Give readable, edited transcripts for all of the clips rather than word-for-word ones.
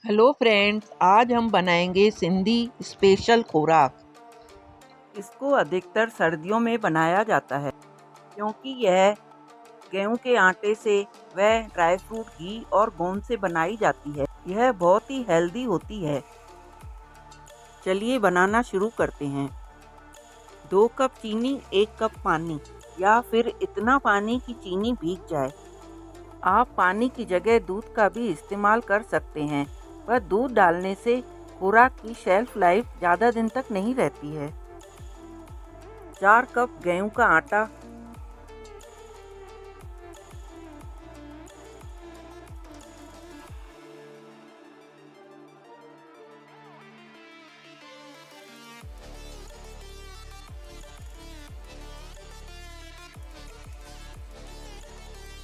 Hello friends, आज हम बनाएंगे सिंधी स्पेशल खुराक। इसको अधिकतर सर्दियों में बनाया जाता है क्योंकि यह गेहूं के आटे से व ड्राई फ्रूट घी और गोंद से बनाई जाती है। यह बहुत ही हेल्दी होती है। चलिए बनाना शुरू करते हैं। 2 कप चीनी, 1 कप पानी या फिर इतना पानी कि चीनी भीग जाए। आप पानी की जगह दूध का भी इस्तेमाल कर सकते हैं, पर दूध डालने से खुराक की शेल्फ लाइफ ज़्यादा दिन तक नहीं रहती है। 4 कप गेहूं का आटा,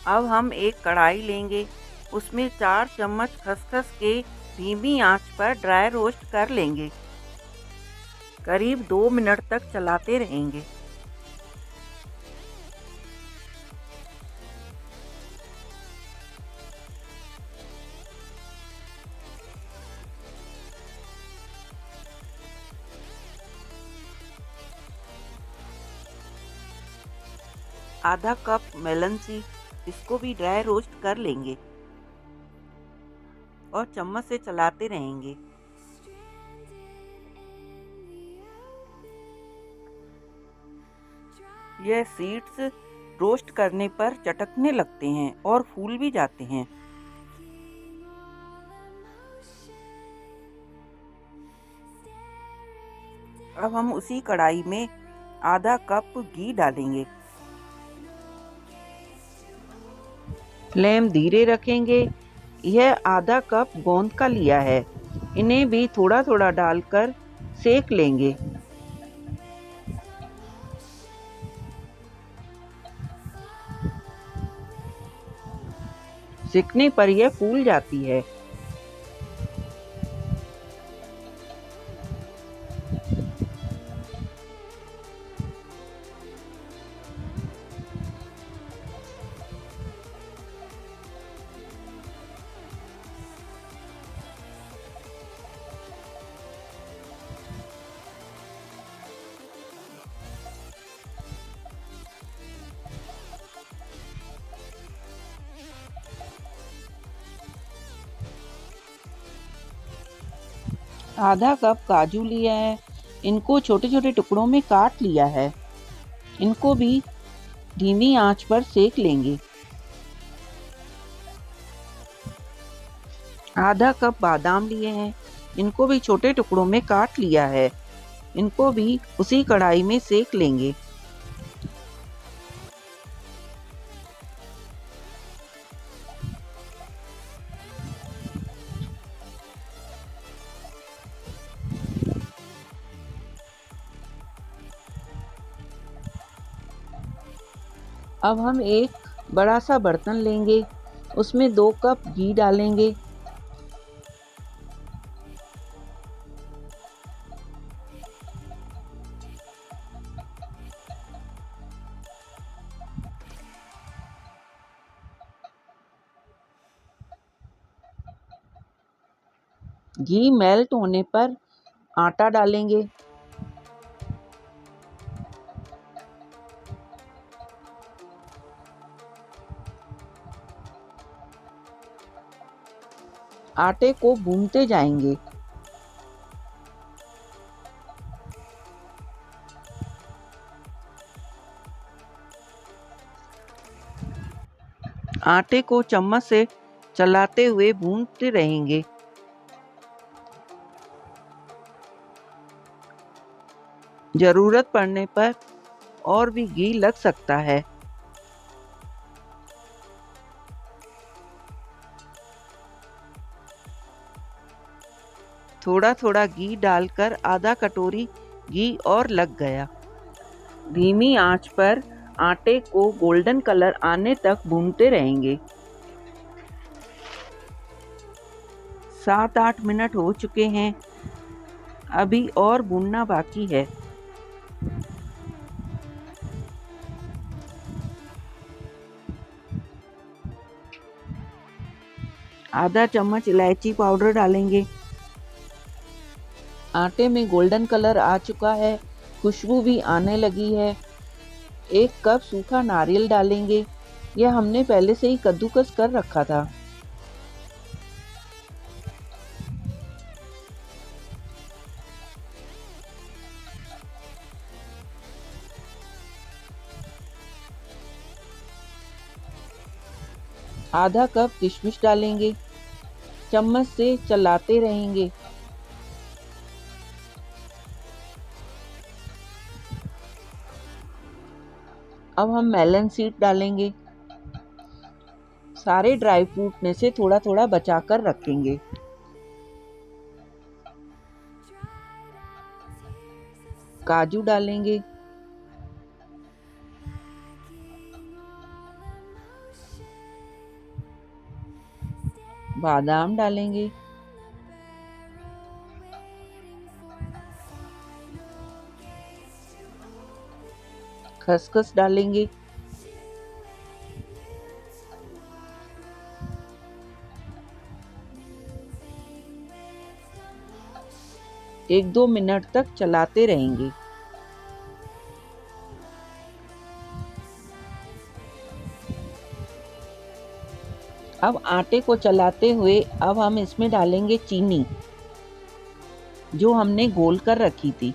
अब हम एक कढ़ाई लेंगे। उसमें 4 चम्मच खसखस के धीमी आंच पर ड्राई रोस्ट कर लेंगे। करीब 2 मिनट तक चलाते रहेंगे। आधा कप मेलन सीड, इसको भी ड्राई रोस्ट कर लेंगे और चम्मच से चलाते रहेंगे। यह सीड्स रोस्ट करने पर चटकने लगते हैं और फूल भी जाते हैं। अब हम उसी कढ़ाई में आधा कप घी डालेंगे। फ्लेम धीरे रखेंगे। यह आधा कप गोंद का लिया है। इन्हें भी थोड़ा थोड़ा डालकर सेक लेंगे। सेकने पर यह फूल जाती है। आधा कप काजू लिया है। इनको छोटे छोटे टुकड़ों में काट लिया है। इनको भी धीमी आंच पर सेक लेंगे। आधा कप बादाम लिए हैं। इनको भी छोटे टुकड़ों में काट लिया है। इनको भी उसी कढ़ाई में सेक लेंगे। अब हम एक बड़ा सा बर्तन लेंगे। उसमें 2 कप घी डालेंगे। घी मेल्ट होने पर आटा डालेंगे। आटे को भूनते जाएंगे। आटे को चम्मच से चलाते हुए भूनते रहेंगे। जरूरत पड़ने पर और भी घी लग सकता है। थोड़ा थोड़ा घी डालकर आधा कटोरी घी और लग गया। धीमी आंच पर आटे को गोल्डन कलर आने तक भूनते रहेंगे। 7-8 मिनट हो चुके हैं। अभी और भूनना बाकी है। आधा चम्मच इलायची पाउडर डालेंगे। आटे में गोल्डन कलर आ चुका है, खुशबू भी आने लगी है। 1 कप सूखा नारियल डालेंगे। यह हमने पहले से ही कद्दूकस कर रखा था। आधा कप किशमिश डालेंगे। चम्मच से चलाते रहेंगे। अब हम मेलन सीड डालेंगे। सारे ड्राई फ्रूट में से थोड़ा थोड़ा बचाकर रखेंगे। काजू डालेंगे। बादाम डालेंगे। खसखस डालेंगे। एक दो मिनट तक चलाते रहेंगे। अब आटे को चलाते हुए अब हम इसमें डालेंगे चीनी, जो हमने घोल कर रखी थी।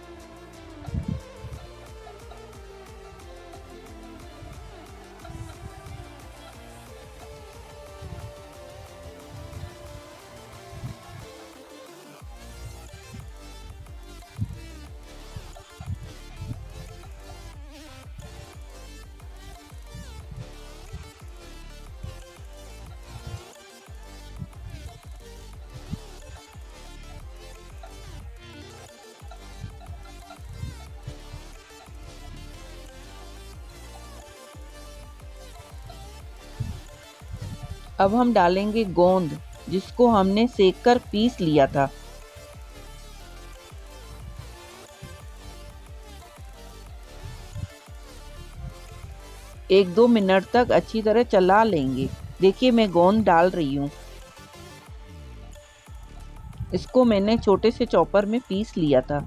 अब हम डालेंगे गोंद, जिसको हमने सेक कर पीस लिया था। एक दो मिनट तक अच्छी तरह चला लेंगे। देखिए मैं गोंद डाल रही हूँ। इसको मैंने छोटे से चॉपर में पीस लिया था।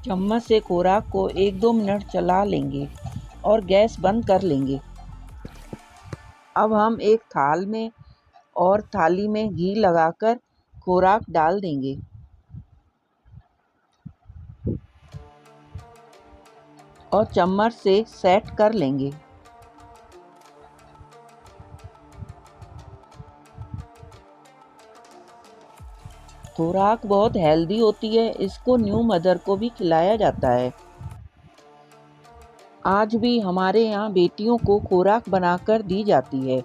चम्मच से खोराक को एक दो मिनट चला लेंगे और गैस बंद कर लेंगे। अब हम एक थाल में और थाली में घी लगाकर खोराक डाल देंगे। और चम्मच से सेट कर लेंगे। खोराक बहुत हेल्दी होती है, इसको न्यू मदर को भी खिलाया जाता है। आज भी हमारे यहाँ बेटियों को खोराक बनाकर दी जाती है।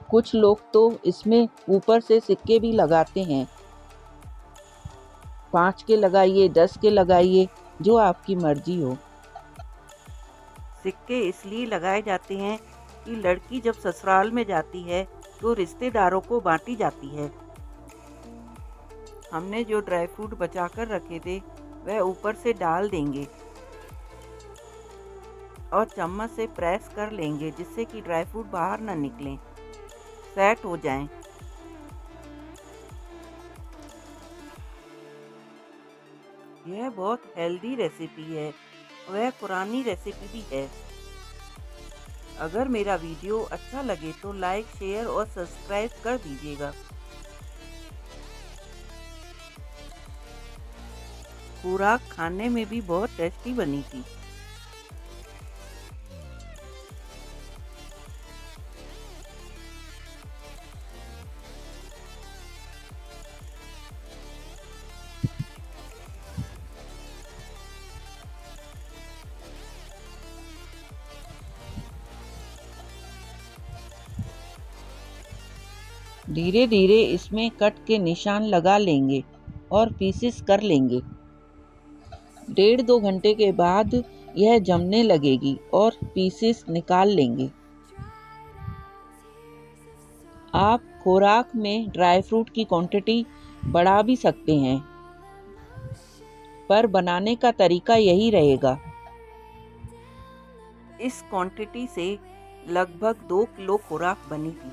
कुछ लोग तो इसमें ऊपर से सिक्के भी लगाते हैं। 5 के लगाइए, 10 के लगाइए, जो आपकी मर्जी हो। सिक्के इसलिए लगाए जाते हैं कि लड़की जब ससुराल में जाती है तो रिश्तेदारों को बांटी जाती है। हमने जो ड्राई फ्रूट बचा कर रखे थे वह ऊपर से डाल देंगे और चम्मच से प्रेस कर लेंगे, जिससे कि ड्राई फ्रूट बाहर ना निकलें, सेट हो जाएं। यह बहुत हेल्दी रेसिपी है, वह पुरानी रेसिपी भी है। अगर मेरा वीडियो अच्छा लगे तो लाइक, शेयर और सब्सक्राइब कर दीजिएगा। खुराक खाने में भी बहुत टेस्टी बनी थी। धीरे धीरे इसमें कट के निशान लगा लेंगे और पीसेस कर लेंगे। 1.5-2 घंटे के बाद यह जमने लगेगी और पीसेस निकाल लेंगे। आप खुराक में ड्राई फ्रूट की क्वांटिटी बढ़ा भी सकते हैं, पर बनाने का तरीका यही रहेगा। इस क्वांटिटी से लगभग 2 किलो खुराक बनेगी।